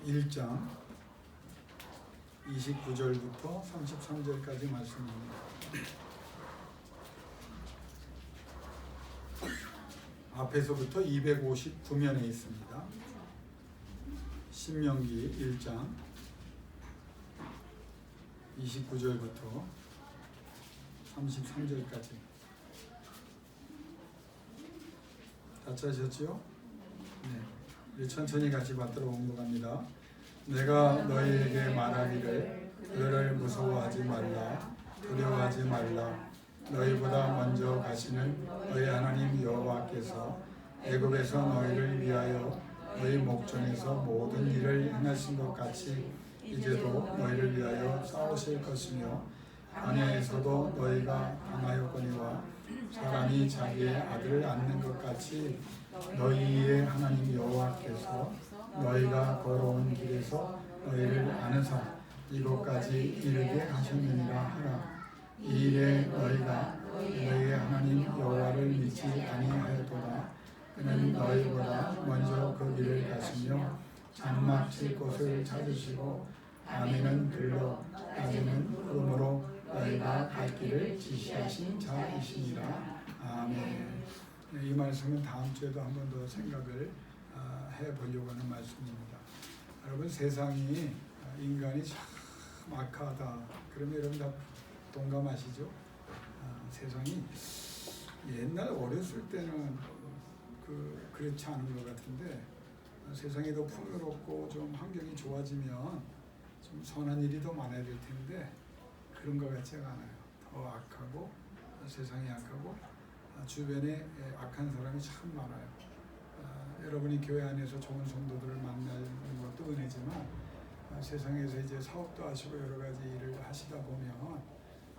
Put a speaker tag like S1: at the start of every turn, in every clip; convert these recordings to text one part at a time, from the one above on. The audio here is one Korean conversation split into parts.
S1: 1장 29절부터 33절까지 말씀입니다. 앞에서부터 259면에 있습니다. 신명기 1장 29절부터 33절까지 다 찾으셨죠? 네. 우리 천천히 같이 받들어 공독합니다. 내가 너희에게 말하기를 그를 무서워하지 말라, 두려워하지 말라. 너희보다 먼저 가시는 너희 하나님 여호와께서 애굽에서 너희를 위하여 너희 목전에서 모든 일을 행하신 것 같이 이제도 너희를 위하여 싸우실 것이며, 광야에서도 너희가 당하였거니와 사람이 자기의 아들을 안는 것 같이 너희의 하나님 여호와께서 너희가 걸어온 길에서 너희를 안으사 이곳까지 이르게 하셨느니라 하라. 이 일에 너희가 너희의 하나님 여호와를 믿지 아니하였도다. 그는 너희보다 먼저 그 길을 가시며 장막 칠 곳을 찾으시고 밤에는 들러 낮에는 구름으로 너희가 갈 길을 지시하신 자이시니라. 아멘. 이 말씀은 다음 주에도 한 번 더 생각을 해보려고 하는 말씀입니다. 여러분, 세상이 인간이 참 악하다. 그러면 여러분 다 동감하시죠? 세상이 옛날 어렸을 때는 그렇지 않은 것 같은데, 세상이 더 풍요롭고 좀 환경이 좋아지면 좀 선한 일이 더 많아야 될 텐데 그런 것 같지가 않아요. 더 악하고, 세상이 악하고, 주변에 악한 사람이 참 많아요. 여러분이 교회 안에서 좋은 성도들을 만나는 것도 은혜지만, 세상에서 이제 사업도 하시고 여러 가지 일을 하시다 보면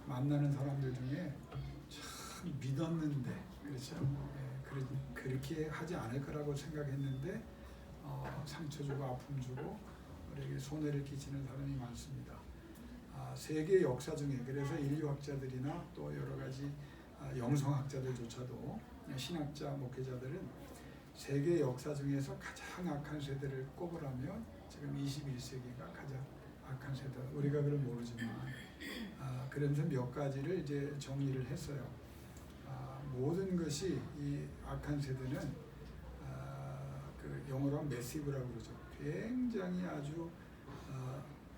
S1: 만나는 사람들 중에 참 믿었는데, 그렇죠? 그렇게 하지 않을 거라고 생각했는데 상처 주고 아픔 주고 우리에게 손해를 끼치는 사람이 많습니다. 세계 역사 중에, 그래서 인류학자들이나 또 여러 가지 영성학자들조차도, 신학자, 목회자들은 세계 역사 중에서 가장 악한 세대를 꼽으라면 지금 21세기가 가장 악한 세대. 우리가 그걸 모르지만 그래서 몇 가지를 이제 정리를 했어요. 모든 것이 이 악한 세대는 그 영어로 하면 매시브라고 그러죠. 굉장히 아주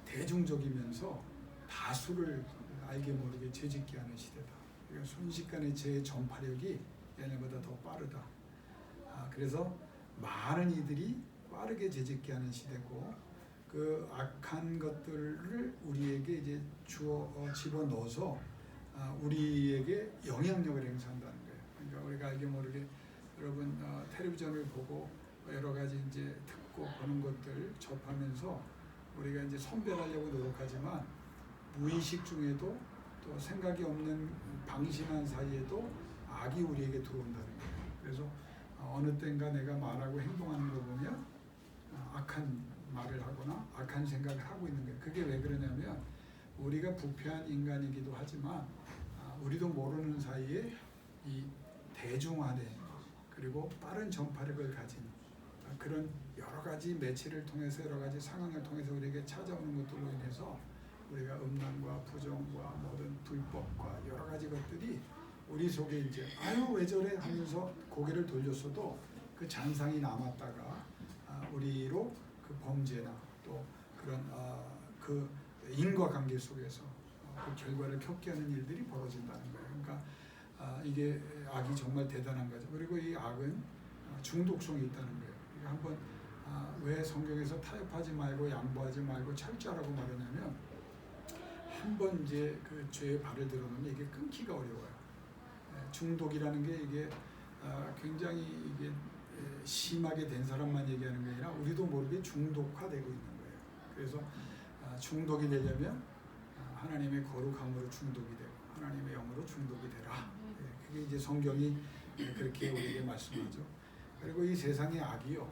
S1: 대중적이면서 다수를 알게 모르게 죄짓게 하는 시대다. 그러니까 순식간에 제 전파력이 얘네보다 더 빠르다. 그래서 많은 이들이 빠르게 죄짓게 하는 시대고, 그 악한 것들을 우리에게 이제 집어넣어서 우리에게 영향력을 행사한다는 거예요. 그러니까 우리가 알게 모르게 여러분 텔레비전을 보고 여러 가지 이제 듣고 보는 것들 접하면서 우리가 이제 선별하려고 노력하지만 무의식 중에도 또 생각이 없는 방심한 사이에도 악이 우리에게 들어온다는 거예요. 그래서 어느 때인가 내가 말하고 행동하는 거 보면 악한 말을 하거나 악한 생각을 하고 있는 거예요. 그게 왜 그러냐면 우리가 부패한 인간이기도 하지만 우리도 모르는 사이에 이 대중화된, 그리고 빠른 전파력을 가진 그런 여러 가지 매체를 통해서, 여러 가지 상황을 통해서 우리에게 찾아오는 것들로 인해서 우리가 음란과 부정과 모든 불법과 여러 가지 것들이 우리 속에 이제 왜 저래 하면서 고개를 돌렸어도 그 잔상이 남았다가 우리로 그 범죄나 또 그런 그 인과관계 속에서 그 결과를 겪게 하는 일들이 벌어진다는 거예요. 그러니까 이게 악이 정말 대단한 거죠. 그리고 이 악은 중독성이 있다는 거예요. 그러니까 한번 왜 성경에서 타협하지 말고 양보하지 말고 철저하라고 말하냐면, 한번 이제 그 죄에 발을 들어놓으면 이게 끊기가 어려워요. 중독이라는 게 이게 굉장히 이게 심하게 된 사람만 얘기하는 게 아니라 우리도 모르게 중독화되고 있는 거예요. 그래서 중독이 되려면 하나님의 거룩함으로 중독이 되고 하나님의 영으로 중독이 되라. 그게 이제 성경이 그렇게 우리에게 말씀하죠. 그리고 이 세상의 악이요,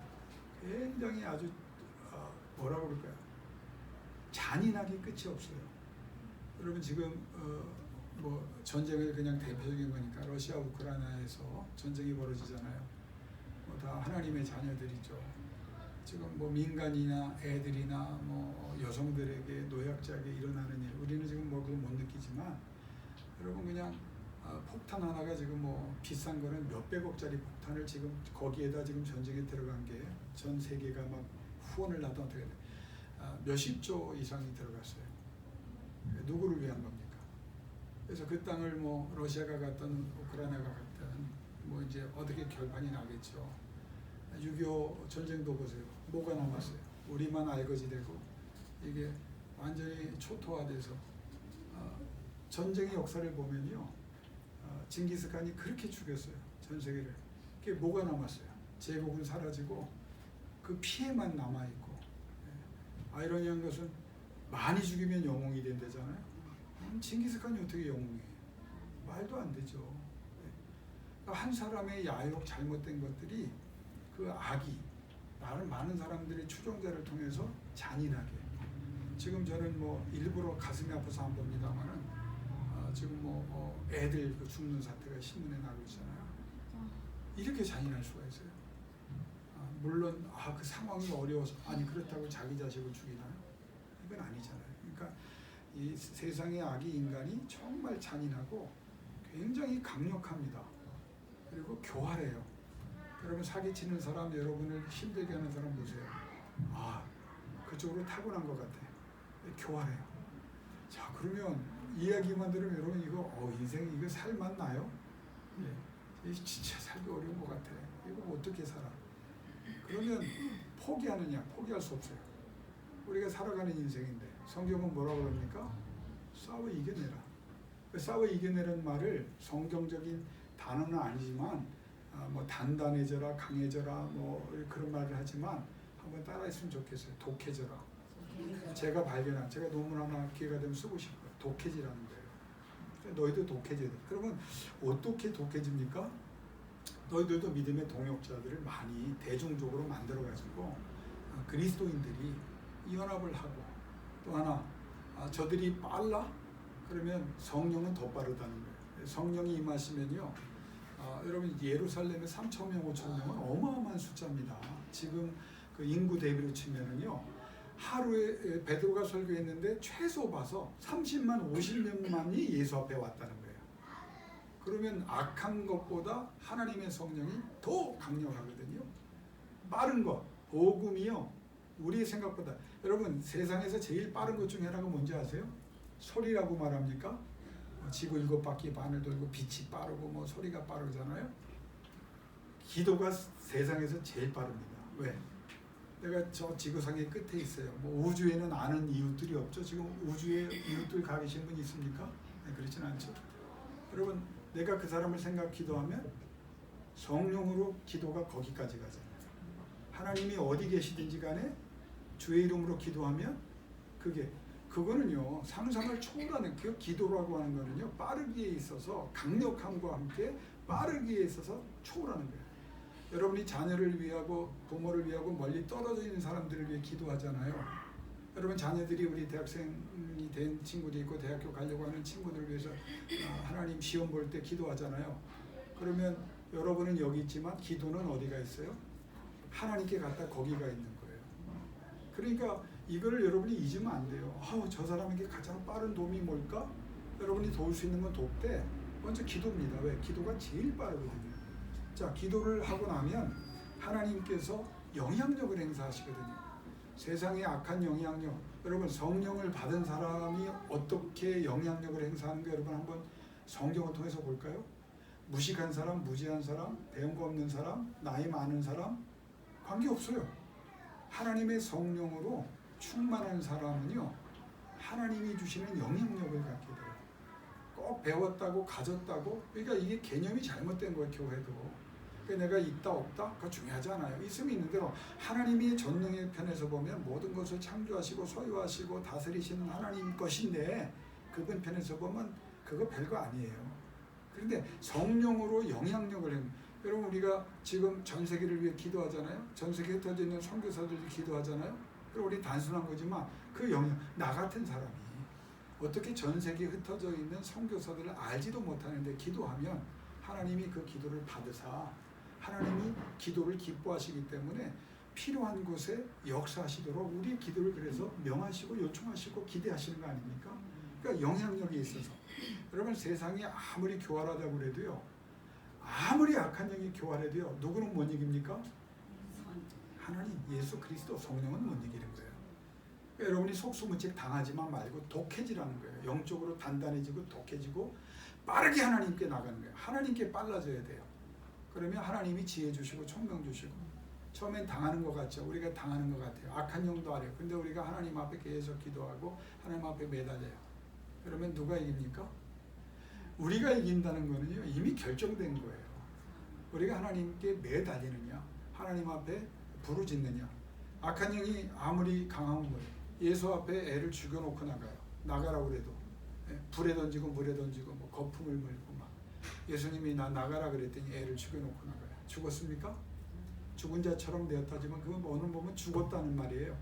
S1: 굉장히 아주 뭐라고 그럴까요? 잔인하게 끝이 없어요. 여러분 지금 뭐 전쟁을 그냥 대표적인 거니까 러시아 우크라이나에서 전쟁이 벌어지잖아요. 뭐 다 하나님의 자녀들이죠. 지금 지금 뭐 민간이나 애들이나 뭐 여성들에게 노약자에게 일어나는 일, 우리는 지금 뭐 그거 못 느끼지만 여러분 그냥 폭탄 하나가 지금 뭐 비싼 거는 몇백억짜리 폭탄을 지금 거기에다 지금 전쟁에 들어간 게 전 세계가 막 후원을 하던 어떻게 돼? 몇십조 이상이 들어갔어요. 누구를 위한 겁니까? 그래서 그 땅을 뭐 러시아가 갔든 우크라이나가 갔든 뭐 이제 어떻게 결판이 나겠죠. 6.25 전쟁도 보세요. 뭐가 남았어요? 우리만 알거지되고 이게 완전히 초토화돼서 전쟁의 역사를 보면요. 징기스칸이 그렇게 죽였어요. 전 세계를. 그게 뭐가 남았어요? 제국은 사라지고 그 피해만 남아있고. 아이러니한 것은 많이 죽이면 영웅이 된다잖아요. 징기스칸이 어떻게 영웅이에요? 말도 안 되죠. 한 사람의 야욕 잘못된 것들이 그 악이 많은 사람들의 추종자를 통해서 잔인하게. 지금 저는 뭐 일부러 가슴이 아파서 안 봅니다만은 지금 뭐 애들 그 죽는 사태가 신문에 나고 있잖아요. 이렇게 잔인할 수가 있어요. 물론 그 상황이 어려워서 아니 그렇다고 자기 자식을 죽이나요? 이건 아니잖아요. 그러니까 이 세상의 악이 인간이 정말 잔인하고 굉장히 강력합니다. 그리고 교활해요. 여러분 사기치는 사람, 여러분을 힘들게 하는 사람 보세요. 그쪽으로 타고난 것 같아. 교활해요. 자, 그러면 이야기만 들으면 여러분 이거 인생 이거 살맞나요? 진짜 살기 어려운 것 같아. 이거 어떻게 살아? 그러면 포기하느냐? 포기할 수 없어요. 우리가 살아가는 인생인데 성경은 뭐라고 그럽니까? 싸워 이겨내라. 싸워 이겨내라는 말을 성경적인 단어는 아니지만 뭐 단단해져라, 강해져라 뭐 그런 말을 하지만 한번 따라했으면 좋겠어요. 독해져라. 제가 논문 하나 기회가 되면 쓰고 싶어요. 독해지라는 거예요. 너희도 독해져야 돼. 그러면 어떻게 독해집니까? 너희들도 믿음의 동역자들을 많이 대중적으로 만들어가지고 그리스도인들이 연합을 하고 또 하나 저들이 빨라? 그러면 성령은 더 빠르다는 거예요. 성령이 임하시면요. 여러분 예루살렘에 3,000명, 5,000명은 어마어마한 숫자입니다. 지금 그 인구 대비로 치면은요. 하루에 베드로가 설교했는데 최소 봐서 30만, 50명만이 예수 앞에 왔다는 거예요. 그러면 악한 것보다 하나님의 성령이 더 강력하거든요. 빠른 것, 복음이요. 우리의 생각보다. 여러분 세상에서 제일 빠른 것 중에 하나가 뭔지 아세요? 소리라고 말합니까? 지구 7바퀴 반을 돌고 빛이 빠르고 뭐 소리가 빠르잖아요. 기도가 세상에서 제일 빠릅니다. 왜? 내가 저 지구상의 끝에 있어요. 뭐 우주에는 아는 이웃들이 없죠. 지금 우주에 이웃들 가 계신 분 있습니까? 네, 그렇진 않죠. 여러분 내가 그 사람을 생각 기도하면 성령으로 기도가 거기까지 가잖아요. 하나님이 어디 계시든지 간에 주의 이름으로 기도하면 그거는요 상상을 초월하는 그 기도라고 하는 거는요 빠르기에 있어서 강력함과 함께 빠르기에 있어서 초월하는 거예요. 여러분이 자녀를 위하고 부모를 위하고 멀리 떨어져 있는 사람들을 위해 기도하잖아요. 여러분 자녀들이 우리 대학생이 된 친구도 있고 대학교 가려고 하는 친구들을 위해서 하나님 시험 볼 때 기도하잖아요. 그러면 여러분은 여기 있지만 기도는 어디가 있어요? 하나님께 갔다 거기가 있는 거예요. 그러니까 이거를 여러분이 잊으면 안 돼요. 저 사람에게 가장 빠른 도움이 뭘까? 여러분이 도울 수 있는 건 돕되 먼저 기도입니다. 왜? 기도가 제일 빠르거든요. 자, 기도를 하고 나면 하나님께서 영향력을 행사하시거든요. 세상의 악한 영향력, 여러분 성령을 받은 사람이 어떻게 영향력을 행사하는가 여러분 한번 성경을 통해서 볼까요? 무식한 사람, 무지한 사람, 배운 거 없는 사람, 나이 많은 사람 관계없어요. 하나님의 성령으로 충만한 사람은요 하나님이 주시는 영향력을 갖게 돼요. 꼭 배웠다고 가졌다고 그러니까 이게 개념이 잘못된 거예요. 교회도. 그러니까 내가 있다 없다 그거 중요하지 않아요. 있으면 있는 대로 하나님이 전능의 편에서 보면 모든 것을 창조하시고 소유하시고 다스리시는 하나님 것인데 그분 편에서 보면 그거 별거 아니에요. 그런데 성령으로 영향력을 여러분 우리가 지금 전 세계를 위해 기도하잖아요. 전 세계에 흩어져 있는 선교사들이 기도하잖아요. 그리고 우리 단순한 거지만 그 영향 나 같은 사람이 어떻게 전 세계에 흩어져 있는 선교사들을 알지도 못하는데 기도하면 하나님이 그 기도를 받으사 하나님이 기도를 기뻐하시기 때문에 필요한 곳에 역사하시도록 우리의 기도를 그래서 명하시고 요청하시고 기대하시는 거 아닙니까? 그러니까 영향력이 있어서 여러분 세상이 아무리 교활하다고 그래도요, 아무리 악한 영이 교활해도요, 누구는 못 이깁니까? 하나님, 예수 그리스도, 성령은 못 이기는 거예요. 그러니까 여러분이 속수무책 당하지만 말고 독해지라는 거예요. 영적으로 단단해지고 독해지고 빠르게 하나님께 나가는 거예요. 하나님께 빨라져야 돼요. 그러면 하나님이 지혜 주시고 총명 주시고, 처음엔 당하는 것 같죠. 우리가 당하는 것 같아요. 악한 영도 아래요. 근데 우리가 하나님 앞에 계속 기도하고 하나님 앞에 매달려요. 그러면 누가 이깁니까? 우리가 이긴다는 거는요, 이미 결정된 거예요. 우리가 하나님께 매달리느냐, 하나님 앞에 부르짖느냐. 악한 영이 아무리 강하면 뭐예요? 예수 앞에 애를 죽여놓고 나가요. 나가라고 그래도 불에 던지고 물에 던지고 뭐 거품을 물고 막, 예수님이 나 나가라 그랬더니 애를 죽여놓고 나가요. 죽었습니까? 죽은 자처럼 되었다지만 그건 오늘 보면 죽었다는 말이에요.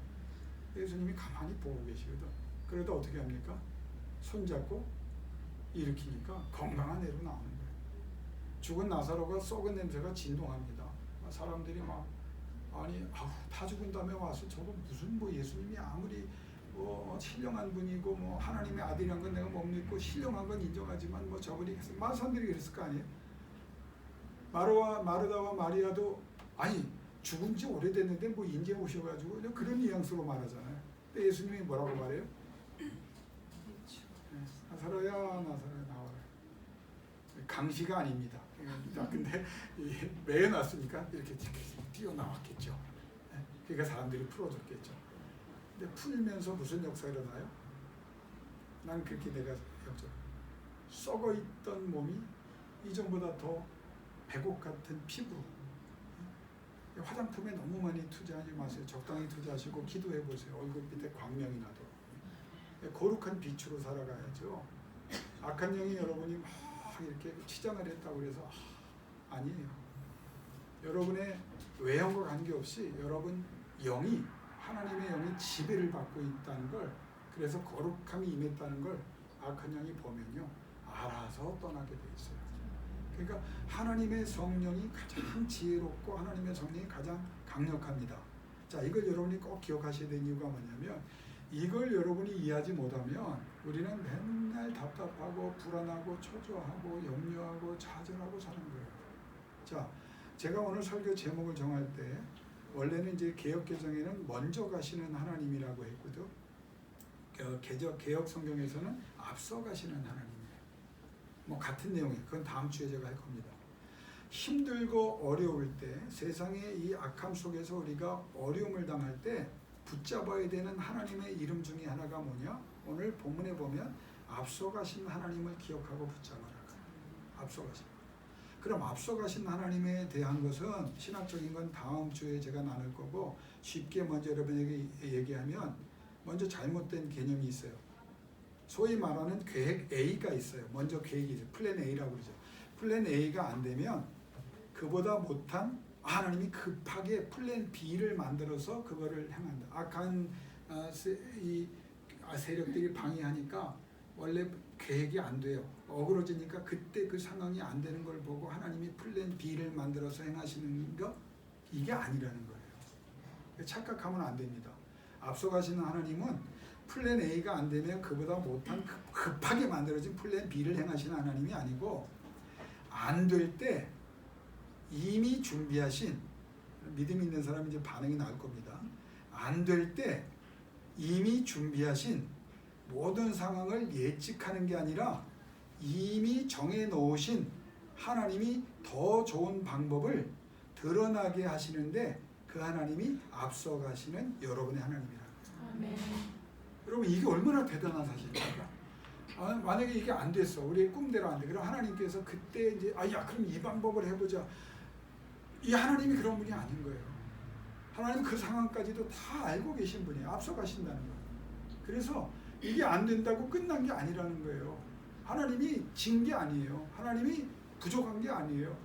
S1: 예수님이 가만히 보고 계시거든. 그러다 어떻게 합니까? 손잡고 일으키니까 건강한 애로 나오는 거예요. 죽은 나사로가 썩은 냄새가 진동합니다. 사람들이 막, 아니 다 죽은 다음에 와서 저거 무슨 뭐 예수님이 아무리 신령한 분이고 뭐 하나님의 아들이란 건 내가 못 믿고 신령한 건 인정하지만 뭐 저분이 사람들이 그랬을 거 아니에요. 마르다와 마리아도 아니 죽은 지 오래됐는데 뭐 인제 오셔가지고 그런 뉘앙스로 말하잖아요. 근데 예수님이 뭐라고 말해요? 나사로야 나와라. 강시가 아닙니다. 근데 매어놨으니까 이렇게 뛰어나왔겠죠. 그러니까 사람들이 풀어줬겠죠. 근데 풀면서 무슨 역사가 일어나요? 난 그렇게 내가 역적 썩어있던 몸이 이전보다 더 백옥 같은 피부. 화장품에 너무 많이 투자하지 마세요. 적당히 투자하시고 기도해 보세요. 얼굴 밑에 광명이 나도록. 거룩한 빛으로 살아가야죠. 악한 영이 여러분이 막 이렇게 치장을 했다고 해서 아니에요. 여러분의 외형과 관계없이 여러분 영이, 하나님의 영이 지배를 받고 있다는 걸, 그래서 거룩함이 임했다는 걸 악한 영이 보면요, 알아서 떠나게 돼 있어요. 그러니까 하나님의 성령이 가장 지혜롭고 하나님의 성령이 가장 강력합니다. 자, 이걸 여러분이 꼭 기억하셔야 되는 이유가 뭐냐면, 이걸 여러분이 이해하지 못하면 우리는 맨날 답답하고 불안하고 초조하고 염려하고 좌절하고 사는 거예요. 자, 제가 오늘 설교 제목을 정할 때 원래는 이제 개역개정에는 먼저 가시는 하나님이라고 했거든. 개역 성경에서는 앞서 가시는 하나님이에요. 뭐 같은 내용이에요. 그건 다음 주에 제가 할 겁니다. 힘들고 어려울 때, 세상의 이 악함 속에서 우리가 어려움을 당할 때 붙잡아야 되는 하나님의 이름 중에 하나가 뭐냐? 오늘 본문에 보면 앞서 가신 하나님을 기억하고 붙잡아라. 앞서 가신. 그럼 앞서 가신 하나님에 대한 것은 신학적인 건 다음 주에 제가 나눌 거고, 쉽게 먼저 여러분에게 얘기하면 먼저 잘못된 개념이 있어요. 소위 말하는 계획 A가 있어요. 먼저 계획이 있어요. 플랜 A라고 그러죠. 플랜 A가 안 되면 그보다 못한 하나님이 급하게 플랜 B를 만들어서 그거를 행한다. 악한 세력들이 방해하니까 원래 계획이 안 돼요. 어그러지니까 그때 그 상황이 안 되는 걸 보고 하나님이 플랜 B를 만들어서 행하시는 거, 이게 아니라는 거예요. 착각하면 안 됩니다. 앞서 가시는 하나님은 플랜 A가 안 되면 그보다 못한 급하게 만들어진 플랜 B를 행하시는 하나님이 아니고, 안 될 때 이미 준비하신, 믿음 있는 사람이 이제 반응이 나올 겁니다. 안 될 때 이미 준비하신 모든 상황을 예측하는 게 아니라 이미 정해 놓으신 하나님이 더 좋은 방법을 드러나게 하시는데, 그 하나님이 앞서 가시는 여러분의 하나님이라는 거예요. 아멘. 여러분, 이게 얼마나 대단한 사실입니까? 만약에 이게 안 됐어, 우리의 꿈대로 안 돼, 그럼 하나님께서 그때 이제 그럼 이 방법을 해보자. 이 하나님이 그런 분이 아닌 거예요. 하나님 그 상황까지도 다 알고 계신 분이에요. 앞서 가신다는 거예요. 그래서 이게 안 된다고 끝난 게 아니라는 거예요. 하나님이 진 게 아니에요. 하나님이 부족한 게 아니에요.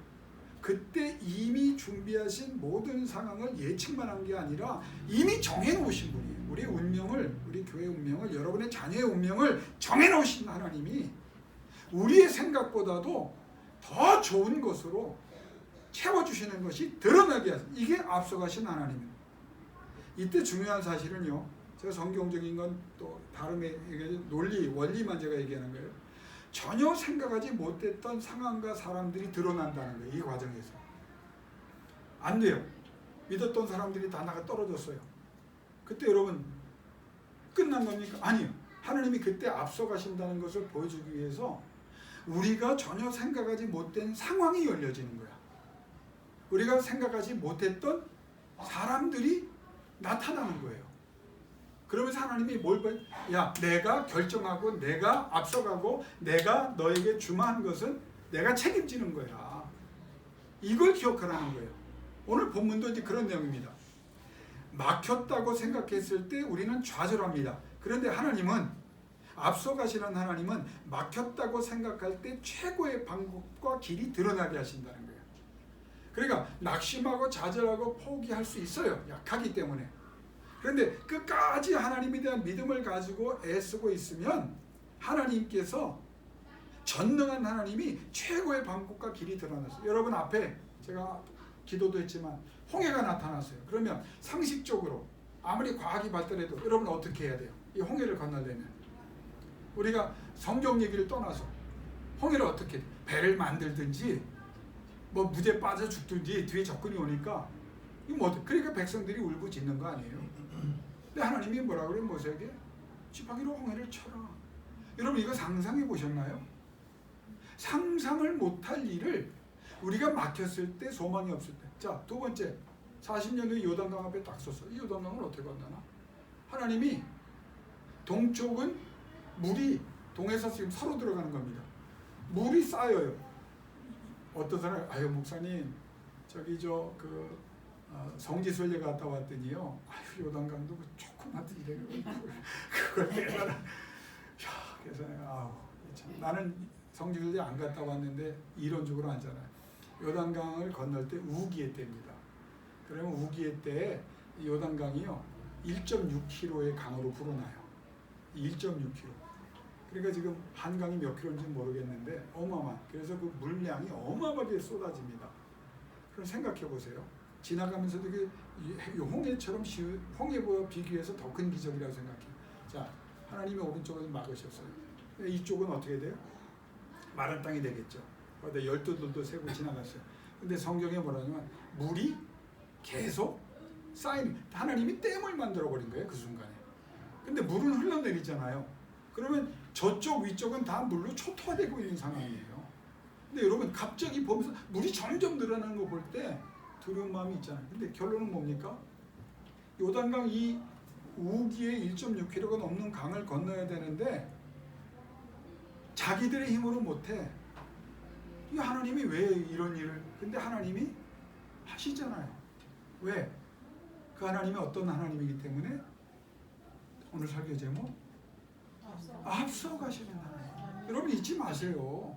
S1: 그때 이미 준비하신 모든 상황을 예측만 한 게 아니라 이미 정해놓으신 분이에요. 우리의 운명을, 우리 교회의 운명을, 여러분의 자녀의 운명을 정해놓으신 하나님이 우리의 생각보다도 더 좋은 것으로 채워주시는 것이 드러나게 하세요. 이게 앞서가신 하나님입니다. 이때 중요한 사실은요. 제가 성경적인 건 또 다른 논리, 원리만 제가 얘기하는 거예요. 전혀 생각하지 못했던 상황과 사람들이 드러난다는 거예요. 이 과정에서. 안 돼요. 믿었던 사람들이 다 나가 떨어졌어요. 그때 여러분 끝난 겁니까? 아니요. 하나님이 그때 앞서가신다는 것을 보여주기 위해서 우리가 전혀 생각하지 못된 상황이 열려지는 거야. 우리가 생각하지 못했던 사람들이 나타나는 거예요. 그러면서 하나님이 뭘 봐요? 야, 내가 결정하고 내가 앞서가고 내가 너에게 주마한 것은 내가 책임지는 거야. 이걸 기억하라는 거예요. 오늘 본문도 이제 그런 내용입니다. 막혔다고 생각했을 때 우리는 좌절합니다. 그런데 하나님은, 앞서가시는 하나님은 막혔다고 생각할 때 최고의 방법과 길이 드러나게 하신다는 거예요. 그러니까 낙심하고 좌절하고 포기할 수 있어요. 약하기 때문에. 그런데 끝까지 하나님에 대한 믿음을 가지고 애쓰고 있으면 하나님께서, 전능한 하나님이 최고의 방법과 길이 드러났어요. 여러분 앞에 제가 기도도 했지만 홍해가 나타났어요. 그러면 상식적으로 아무리 과학이 발달해도 여러분 어떻게 해야 돼요? 이 홍해를 건너려면 우리가 성경 얘기를 떠나서 홍해를 어떻게, 배를 만들든지 뭐 무대 빠져 죽든지 뒤에 적군이 오니까 이거 뭐, 그러니까 백성들이 울부짖는 거 아니에요. 근데 하나님이 뭐라 그래요? 모세에게 지팡이로 홍해를 쳐라. 여러분 이거 상상해 보셨나요? 상상을 못할 일을 우리가 막혔을 때, 소망이 없을 때. 자, 두 번째, 40년 후에 요단강 앞에 딱 섰어. 이 요단강을 어떻게 건너나? 하나님이, 동쪽은 물이 동에서 지금 서로 들어가는 겁니다. 물이 쌓여요. 어떤 사람이, 아유 목사님 저기 성지순례 갔다 왔더니요, 아유 요단강도 조그맣던데 그걸 빼달라. 그래서 아우 참, 나는 성지순례 안 갔다 왔는데 이론적으로 알잖아요. 요단강을 건널 때 우기의 때입니다. 그러면 우기의 때에 요단강이요 1.6km의 강으로 불어나요. 1.6km. 그러니까 지금 한강이 몇 킬로인지 모르겠는데 어마어마한. 그래서 그 물량이 어마어마하게 쏟아집니다. 그럼 생각해 보세요. 지나가면서도 그 홍해처럼 홍해와 비교해서 더 큰 기적이라고 생각해요. 자, 하나님이 오른쪽을 막으셨어요. 이쪽은 어떻게 돼요? 마른 땅이 되겠죠. 거기다 열두들도 세고 지나갔어요. 근데 성경에 뭐라냐면 물이 계속 쌓이는, 하나님이 댐을 만들어 버린 거예요. 그 순간에. 근데 물은 흘러내리잖아요. 그러면 저쪽 위쪽은 다 물로 초토화되고 있는 상황이에요. 근데 여러분 갑자기 보면서 물이 점점 늘어나는 거 볼 때 두려운 마음이 있잖아요. 근데 결론은 뭡니까? 요단강 이 우기의 1.6km가 넘는 강을 건너야 되는데 자기들의 힘으로 못해. 이 하나님이 왜 이런 일을? 근데 하나님이 하시잖아요. 왜? 그 하나님이 어떤 하나님이기 때문에 오늘 설교 제목 앞서 가시는 하나님. 여러분 잊지 마세요.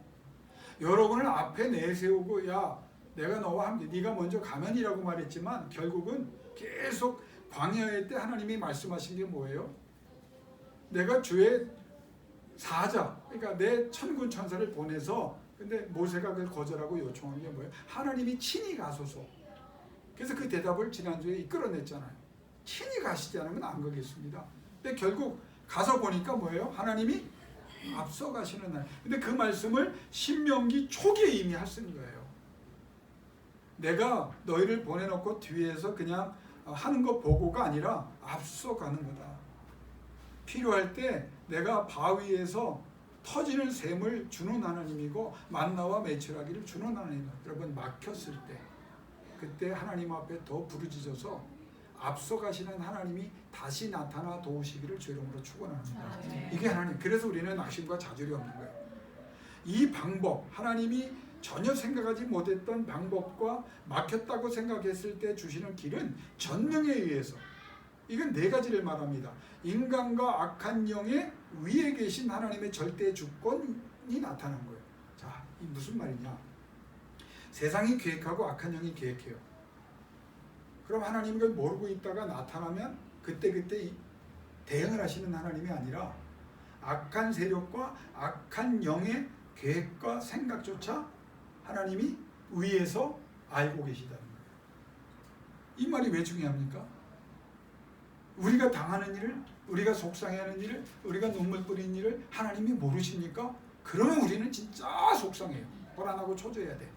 S1: 여러분을 앞에 내세우고 야 내가 너와 함께, 네가 먼저 가면이라고 말했지만 결국은 계속 광야의 때 하나님이 말씀하신 게 뭐예요? 내가 주의 사자, 그러니까 내 천군 천사를 보내서, 근데 모세가 그걸 거절하고 요청한 게 뭐예요? 하나님이 친히 가소서. 그래서 그 대답을 지난주에 이끌어냈잖아요. 친히 가시지 않으면 안 가겠습니다. 근데 결국 가서 보니까 뭐예요? 하나님이 앞서 가시는 날. 근데 그 말씀을 신명기 초기에 이미 하신 거예요. 내가 너희를 보내놓고 뒤에서 그냥 하는 거 보고가 아니라 앞서 가는 거다. 필요할 때 내가 바위에서 터지는 샘을 주는 하나님이고 만나와 메추라기를 주는 하나님이다. 여러분 막혔을 때 그때 하나님 앞에 더 부르짖어서 앞서 가시는 하나님이 다시 나타나 도우시기를 주 이름으로 축원합니다. 이게 하나님. 그래서 우리는 낙심과 좌절이 없는 거예요. 이 방법, 하나님이 전혀 생각하지 못했던 방법과 막혔다고 생각했을 때 주시는 길은 전능에 의해서, 이건 네 가지를 말합니다. 인간과 악한 영의 위에 계신 하나님의 절대 주권이 나타난 거예요. 자, 이 무슨 말이냐? 세상이 계획하고 악한 영이 계획해요. 그럼 하나님이 그걸 모르고 있다가 나타나면 그때그때 대응을 하시는 하나님이 아니라 악한 세력과 악한 영의 계획과 생각조차 하나님이 위에서 알고 계시다는 거예요. 이 말이 왜 중요합니까? 우리가 당하는 일을, 우리가 속상해하는 일을, 우리가 눈물 뿌리는 일을 하나님이 모르십니까? 그러면 우리는 진짜 속상해요. 불안하고 초조해야 돼.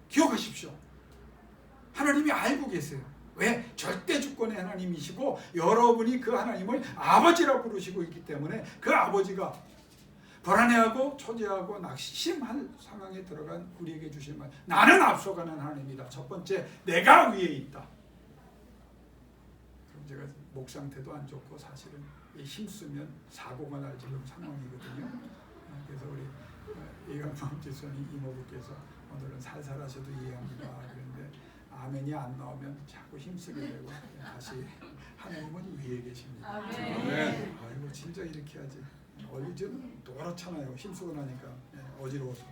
S1: 기억하십시오. 하나님이 알고 계세요. 왜? 절대 주권의 하나님이시고 여러분이 그 하나님을 아버지라 부르시고 있기 때문에 그 아버지가 불안해하고 초조해하고 낙심한 상황에 들어간 우리에게 주신 말, 나는 앞서가는 하나님이다. 첫 번째, 내가 위에 있다. 그럼 제가 목 상태도 안 좋고 사실은 힘쓰면 사고가 날 지금 상황이거든요. 그래서 우리 이강범 지선이 이모부께서 오늘은 살살 하셔도 이해합니다. 그런데 아멘이 안 나오면 자꾸 힘쓰게 되고 다시 하나님은 위에 계십니다. 아멘. 아이고 진짜 이렇게 하지. 얼굴 좀 노랗잖아요. 힘쓰고 나니까 어지러워서.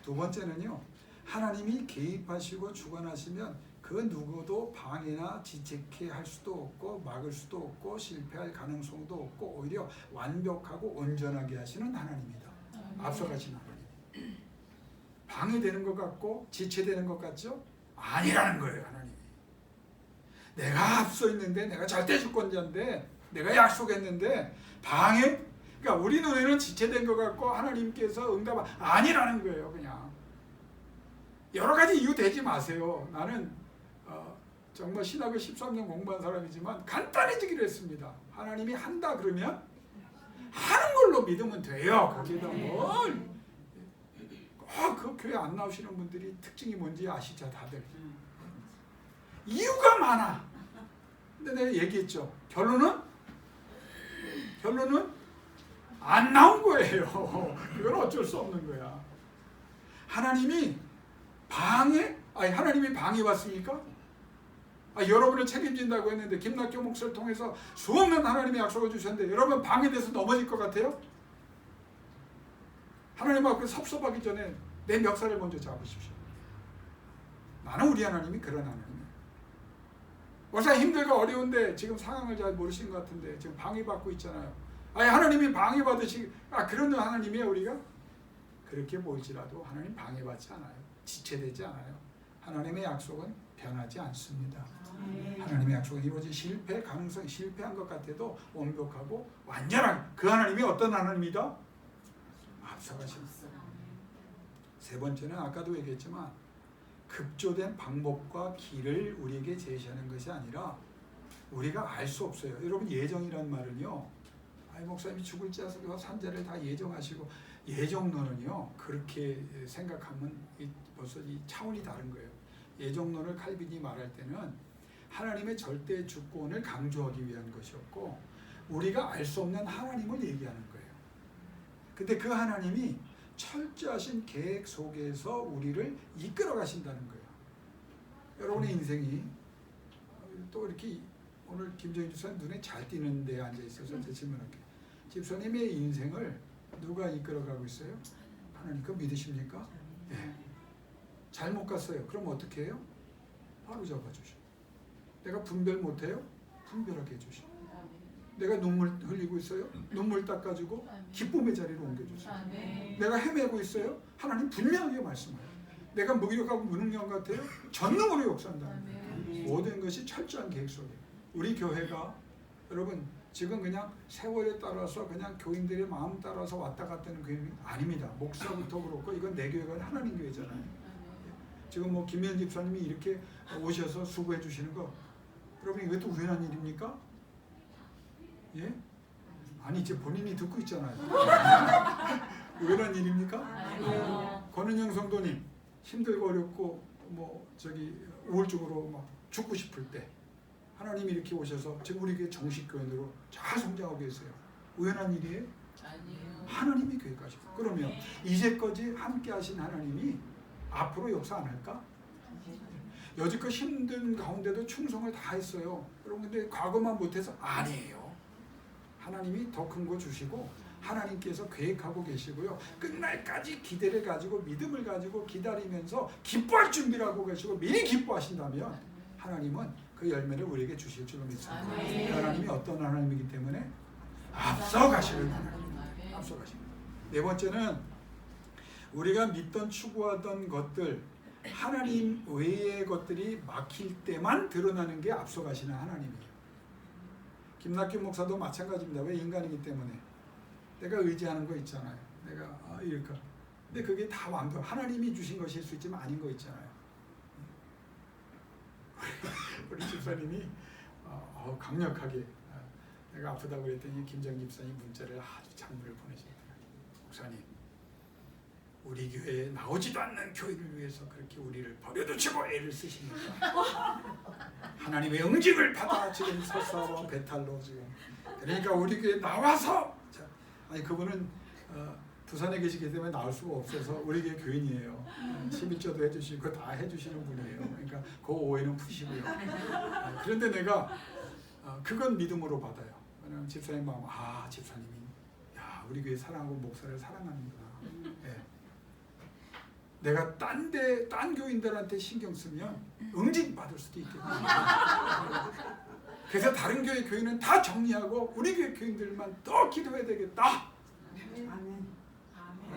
S1: 두 번째는요. 하나님이 개입하시고 주관하시면 그 누구도 방해나 지체케 할 수도 없고 막을 수도 없고 실패할 가능성도 없고 오히려 완벽하고 온전하게 하시는 하나님이다. 앞서가신 하나님. 방해되는 것 같고 지체되는 것 같죠? 아니라는 거예요. 하나님이. 내가 앞서 있는데, 내가 절대 주권자인데, 내가 약속했는데 방해? 그러니까 우리 눈에는 지체된 것 같고 하나님께서 응답 아니라는 거예요. 그냥 여러 가지 이유 대지 마세요. 나는 정말 신학을 13년 공부한 사람이지만 간단해지기로 했습니다. 하나님이 한다 그러면 하는 걸로 믿으면 돼요. 거기다 뭘 그 교회 안 나오시는 분들이 특징이 뭔지 아시죠? 다들 이유가 많아. 근데 내가 얘기했죠. 결론은 안 나온 거예요. 그건 어쩔 수 없는 거야. 하나님이 하나님이 방해 왔습니까? 여러분을 책임진다고 했는데 김낙교 목사를 통해서 수없는 하나님의 약속을 주셨는데 여러분 방해돼서 넘어질 것 같아요? 하나님 앞에 섭섭하기 전에 내 멱살을 먼저 잡으십시오. 나는 우리 하나님이 그런 하나님이에요. 목사 힘들고 어려운데 지금 상황을 잘 모르시는 것 같은데 지금 방해받고 있잖아요. 하나님이 방해받으시 그런 하나님이에요. 우리가 그렇게 보일지라도 하나님 방해받지 않아요. 지체되지 않아요. 하나님의 약속은 변하지 않습니다. 하나님의 약속은 이루어질 실패 가능성이 실패한 것 같아도 완벽하고 완전한 그 하나님이 어떤 하나님이다? 앞서가십니다. 세 번째는 아까도 얘기했지만 급조된 방법과 길을 우리에게 제시하는 것이 아니라 우리가 알 수 없어요. 여러분 예정이란 말은요. 목사님이 죽을지 알아서 산자를 다 예정하시고 예정론은요. 그렇게 생각하면 벌써 이 차원이 다른 거예요. 예정론을 칼빈이 말할 때는 하나님의 절대 주권을 강조하기 위한 것이었고 우리가 알 수 없는 하나님을 얘기하는 거예요. 근데 그 하나님이 철저하신 계획 속에서 우리를 이끌어 가신다는 거예요. 여러분의 인생이 또 이렇게 오늘 김정인 집사님 눈에 잘 띄는 데에 앉아 있어서 제 질문할게요. 집사님의 인생을 누가 이끌어 가고 있어요? 하나님 그거 믿으십니까? 네. 잘못 갔어요. 그럼 어떻게 해요? 바로 잡아주셔. 내가 분별 못해요? 분별하게 해주셔. 내가 눈물 흘리고 있어요? 눈물 닦아주고 기쁨의 자리로 옮겨주세요. 내가 헤매고 있어요? 하나님 분명하게 말씀해요. 내가 무기력하고 무능력 같아요? 전능으로 역사한다는 거예요. 모든 것이 철저한 계획 속에. 우리 교회가 여러분 지금 그냥 세월에 따라서 그냥 교인들의 마음 따라서 왔다 갔다 하는 교회 아닙니다. 목사부터 그렇고 이건 내 교회가 하나님 교회잖아요. 지금 뭐 김현 집사님이 이렇게 오셔서 수고해 주시는 거 여러분 이것도 우연한 일입니까? 예? 아니 이제 본인이 듣고 있잖아요. 우연한 일입니까? 권은영 성도님 힘들고 어렵고 우울증으로 막 죽고 싶을 때 하나님이 이렇게 오셔서 지금 우리 교회 정식 교인으로 잘 성장하고 계세요. 우연한 일이에요? 아니에요. 하나님이 교회까지. 그러면 이제까지 함께 하신 하나님이 앞으로 역사 안 할까? 여지껏 힘든 가운데도 충성을 다했어요. 여러분 근데 과거만 못해서 아니에요. 하나님이 더 큰 거 주시고 하나님께서 계획하고 계시고요. 끝날까지 기대를 가지고 믿음을 가지고 기다리면서 기뻐할 준비를 하고 계시고 미리 기뻐하신다면 하나님은 그 열매를 우리에게 주실 줄로 믿습니다. 하나님이 어떤 하나님이기 때문에 앞서가시는 하나님. 앞서가십니다. 네 번째는 우리가 믿던 추구하던 것들 하나님 외의 것들이 막힐 때만 드러나는 게 앞서가시는 하나님이에요. 김낙균 목사도 마찬가지입니다. 왜? 인간이기 때문에. 내가 의지하는 거 있잖아요. 내가 이럴까. 근데 그게 다 완벽. 하나님이 주신 것일 수 있지만 아닌 거 있잖아요. 우리 집사님이 강력하게 내가 아프다고 그랬더니 김정희 집사님 문자를 아주 장문을 보내셨더라고요. 목사님, 우리 교회에 나오지도 않는 교인을 위해서 그렇게 우리를 버려두시고 애를 쓰십니까? 하나님의 응징을 받아 지금 설사와 배탈로 지금. 그러니까 우리 교회에 나와서. 아니 그분은 부산에 계시기 때문에 나올 수가 없어서 우리 교회 교인이에요. 11조도 해주시고 다 해주시는 분이에요. 그러니까 그 오해는 푸시고요. 그런데 내가 그건 믿음으로 받아요. 왜냐면 집사님 마음, 집사님이 우리 교회 사랑하고 목사를 사랑하는구나. 네. 내가 딴 교인들한테 신경 쓰면 응징 받을 수도 있겠구나. 그래서 다른 교회 교인은 다 정리하고 우리 교회 교인들만 더 기도해야 되겠다.
S2: 아멘.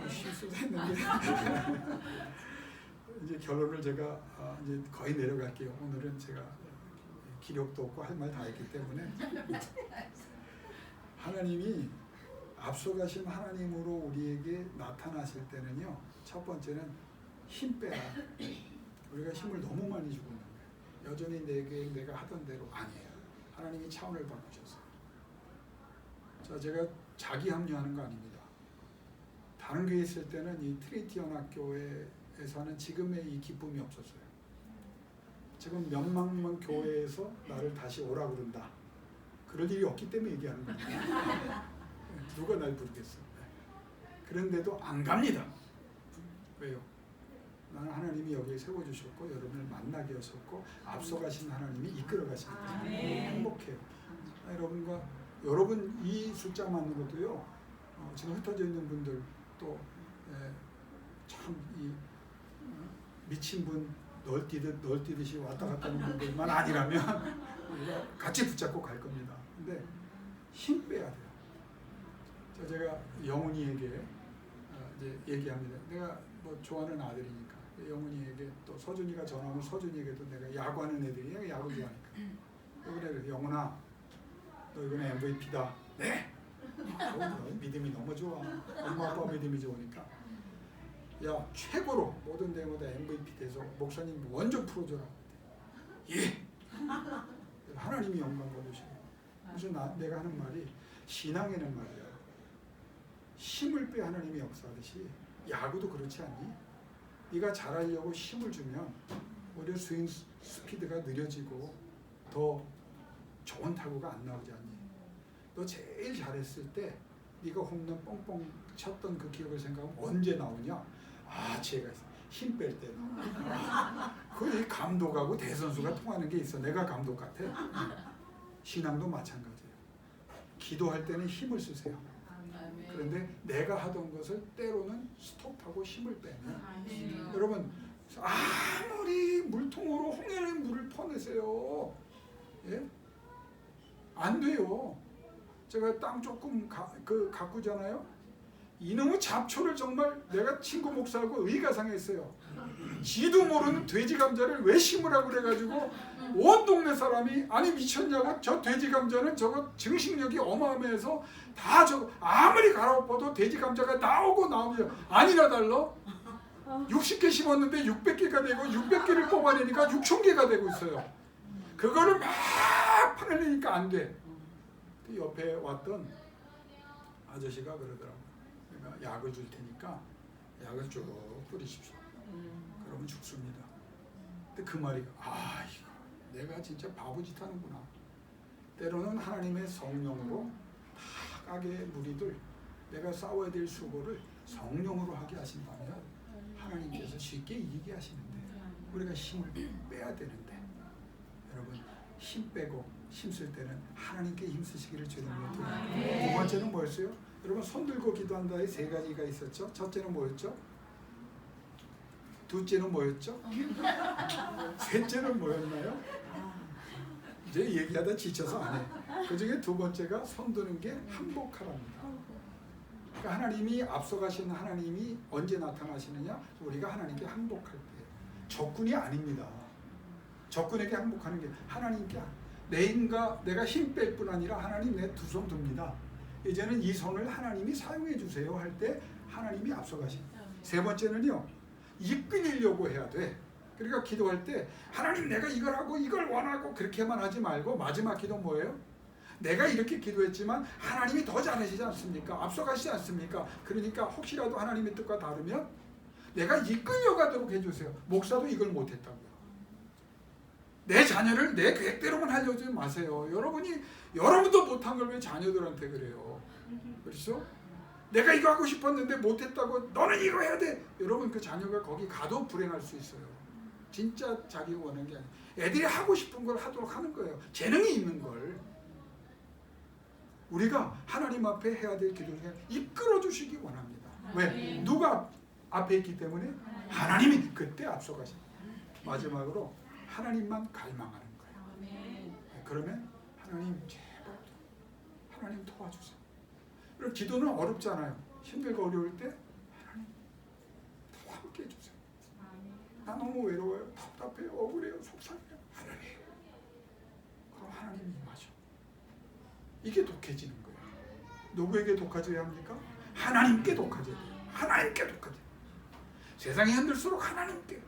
S1: 실수도 했는데 이제 결론을 제가 이제 거의 내려갈게요. 오늘은 제가 기력도 없고 할 말 다 했기 때문에 하나님이 앞서가신 하나님으로 우리에게 나타나실 때는요, 첫 번째는 힘 빼라. 우리가 힘을 너무 많이 주고 있는 거예요. 여전히 내가 하던 대로 아니에요. 하나님이 차원을 바꾸셨어요. 자, 제가 자기 합리화하는 거 아닙니다. 다른 교회에 있을 때는 이 트리니티 연합교회에서는 지금의 이 기쁨이 없었어요. 지금 몇만 교회에서 나를 다시 오라 그런다. 그럴 일이 없기 때문에 얘기하는 겁니다. 누가 날 부르겠어. 그런데도 안 갑니다. 왜요? 나는 하나님이 여기에 세워주셨고 여러분을 만나게 하셨고 앞서가신 하나님이 이끌어가시기 때문에 행복해요. 여러분 이 숫자만으로도요, 지금 흩어져 있는 분들 또 참 이 미친 분 널뛰듯이 왔다 갔다 하는 분들만 아니라면 우리가 같이 붙잡고 갈 겁니다. 근데 힘 빼야 돼요. 제가 영훈이에게 이제 얘기합니다. 내가 뭐 좋아하는 아들이니까 영훈이에게 또 서준이가 전화하면 서준이에게도 내가 야구하는 애들이 야구 좋아하니까 그래 영훈아 너 이번에 MVP다. 네. 너 믿음이 너무 좋아. 엄마 아빠 믿음이 좋으니까 야 최고로 모든 데마다 MVP 돼서 목사님 원조 풀어줘라. 예. 하나님이 영광 받으시고. 그래서 내가 하는 말이 신앙에는 말이야. 힘을 빼 하나님이 역사하듯이 야구도 그렇지 않니? 네가 잘하려고 힘을 주면 오히려 스윙 스피드가 느려지고 더 좋은 타구가 안 나오지 않니? 너 제일 잘했을 때 네가 홈런 뻥뻥 쳤던 그 기억을 생각하면 언제 나오냐? 제가 힘 뺄 때 나와. 그 감독하고 대선수가 통하는 게 있어. 내가 감독 같아. 신앙도 마찬가지예요. 기도할 때는 힘을 쓰세요. 그런데 내가 하던 것을 때로는 스톱하고 힘을 빼면 여러분 아무리 물통으로 홍해의 물을 퍼내세요. 예? 안 돼요. 제가 땅 조금 가꾸잖아요. 이놈의 잡초를 정말 내가 친구 목사하고 의가 상했어요. 지도 모르는 돼지 감자를 왜 심으라고 그래가지고 온 동네 사람이 아니 미쳤냐고 저 돼지 감자는 저거 증식력이 어마어마해서 다 저거 아무리 갈아엎어도 돼지 감자가 나오면 아니나 달라 60개 심었는데 600개가 되고 600개를 뽑아내니까 6,000개가 되고 있어요. 그거를 막 파내니까 안 돼. 그 옆에 왔던 아저씨가 그러더라고요. 내가 약을 줄 테니까 약을 쭉 뿌리십시오. 그러면 죽습니다. 근데 그 말이 이거 내가 진짜 바보짓 하는구나. 때로는 하나님의 성령으로 다 악의 무리들 내가 싸워야 될 수고를 성령으로 하게 하신다면 하나님께서 쉽게 이기게 하시는데 우리가 힘을 빼야 되는데 여러분 힘 빼고 힘쓸 때는 하나님께 힘쓰시기를 주님으로 드립니다. 두 번째는 뭐였어요? 여러분 손 들고 기도한다에 세 가지가 있었죠. 첫째는 뭐였죠? 둘째는 뭐였죠? 셋째는 뭐였나요? 이제 얘기하다 지쳐서 안 해. 그 중에 두 번째가 손 드는 게 항복하랍니다. 그러니까 하나님이 앞서가시는 하나님이 언제 나타나시느냐? 우리가 하나님께 항복할 때. 적군이 아닙니다. 적군에게 항복하는 게 하나님께 내가 힘 뺄 뿐 아니라 하나님 내 두 손 듭니다. 이제는 이 손을 하나님이 사용해 주세요 할 때 하나님이 앞서가십니다. 세 번째는요, 이끌리려고 해야 돼. 그러니까 기도할 때 하나님 내가 이걸 하고 이걸 원하고 그렇게만 하지 말고 마지막 기도 뭐예요? 내가 이렇게 기도했지만 하나님이 더 잘하시지 않습니까? 앞서가시지 않습니까? 그러니까 혹시라도 하나님의 뜻과 다르면 내가 이끌려가도록 해주세요. 목사도 이걸 못했다고요. 내 자녀를 내 계획대로만 하려지 마세요. 여러분도 못한 걸 왜 자녀들한테 그래요? 그렇죠? 내가 이거 하고 싶었는데 못했다고 너는 이거 해야 돼. 여러분 그 자녀가 거기 가도 불행할 수 있어요. 진짜 자기가 원하는 게 아니에요. 애들이 하고 싶은 걸 하도록 하는 거예요. 재능이 있는 걸. 우리가 하나님 앞에 해야 될 기도 중에 이끌어 주시기 원합니다. 왜? 누가 앞에 있기 때문에? 하나님이 그때 앞서가십니다. 마지막으로 하나님만 갈망하는 거예요. 그러면 하나님 제발 하나님 도와주세요. 그리고 기도는 어렵잖아요. 힘들고 어려울 때 하나님 더 함께 해주세요. 나 너무 외로워요. 답답해요. 억울해요. 속상해요. 하나님. 그럼 하나님이 임하셔. 이게 독해지는 거예요. 누구에게 독해져야 합니까? 하나님께 독해져야 돼요. 하나님께 독해져야 돼요. 세상이 흔들수록 하나님께.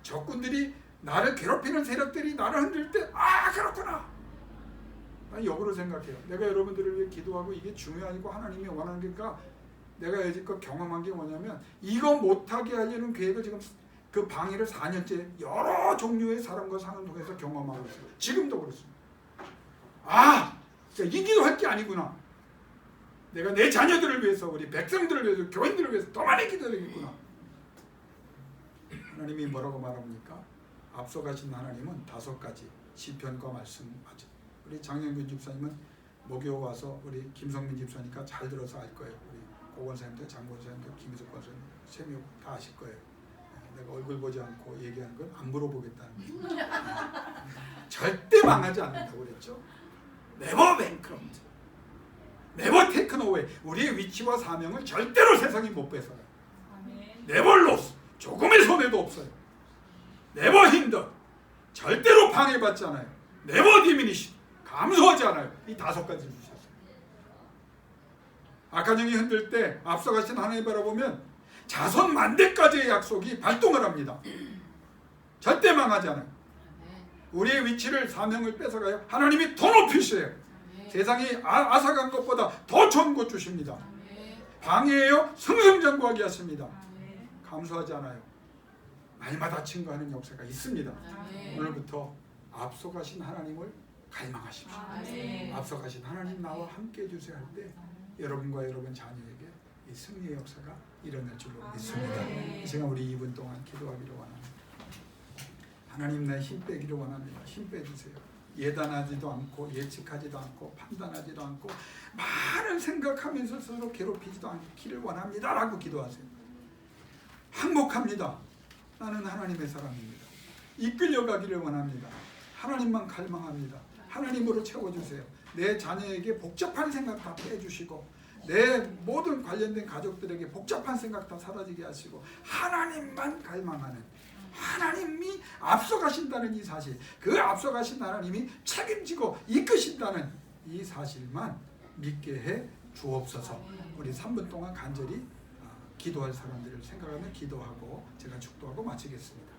S1: 적군들이 나를 괴롭히는 세력들이 나를 흔들 때 그렇구나. 난 역으로 생각해요. 내가 여러분들을 위해 기도하고 이게 중요하고 하나님이 원하는 게니까 내가 여지껏 경험한 게 뭐냐면 이거 못하게 하려는 계획을 지금 그 방해를 4년째 여러 종류의 사람과 사는 통해서 경험하고 있어요. 지금도 그렇습니다. 이 기도할 게 아니구나. 내가 내 자녀들을 위해서, 우리 백성들을 위해서, 교인들을 위해서 더 많이 기도해야겠구나. 하나님이 뭐라고 말합니까? 앞서가신 하나님은 5가지 시편과 말씀하죠. 우리 장영균 집사님은 목요 와서 우리 김성민 집사니까 잘 들어서 알 거예요. 우리 고건사님도 장건사님도 김희석 권사님 세명 다 아실 거예요. 내가 얼굴 보지 않고 얘기하는 건 안 물어보겠다는 거예요. 절대 망하지 않는다고 그랬죠. Never bankrupt, never taken away. 우리의 위치와 사명을 절대로 세상이 못 뺏어요. Never lost, 조금의 손해도 없어요. Never hindered, 절대로 방해받지 않아요. Never diminished, 감소하지 않아요. 이 5가지 주셨어요. 악한 영이 흔들 때 앞서가신 하나님 바라보면 자손 만대까지의 약속이 발동을 합니다. 절대 망하지 않아요. 우리의 위치를, 사명을 뺏어가요. 하나님이 더 높이세요. 세상이 앗아간 것보다 더 좋은 것 주십니다. 방해해요. 승승장구하게 하십니다. 감수하지 않아요. 날마다 증거하는 역사가 있습니다. 오늘부터 앞서가신 하나님을 갈망하십시오. 앞서가신 하나님 나와 함께 해주세요 할 때 여러분과 여러분 자녀에게 이 승리의 역사가 일어날 줄로 믿습니다. 이 시간 우리 2분 동안 기도하기를 원합니다. 하나님 내 힘 빼기를 원합니다. 힘 빼주세요. 예단하지도 않고 예측하지도 않고 판단하지도 않고 많은 생각하면서 서로 괴롭히지도 않기를 원합니다 라고 기도하세요. 항복합니다. 나는 하나님의 사람입니다. 이끌려가기를 원합니다. 하나님만 갈망합니다. 하나님으로 채워주세요. 내 자녀에게 복잡한 생각 다 빼주시고 내 모든 관련된 가족들에게 복잡한 생각 다 사라지게 하시고 하나님만 갈망하는, 하나님이 앞서가신다는 이 사실, 그 앞서가신 하나님이 책임지고 이끄신다는 이 사실만 믿게 해 주옵소서. 우리 3분 동안 간절히 기도할 사람들을 생각하며 기도하고 제가 축도하고 마치겠습니다.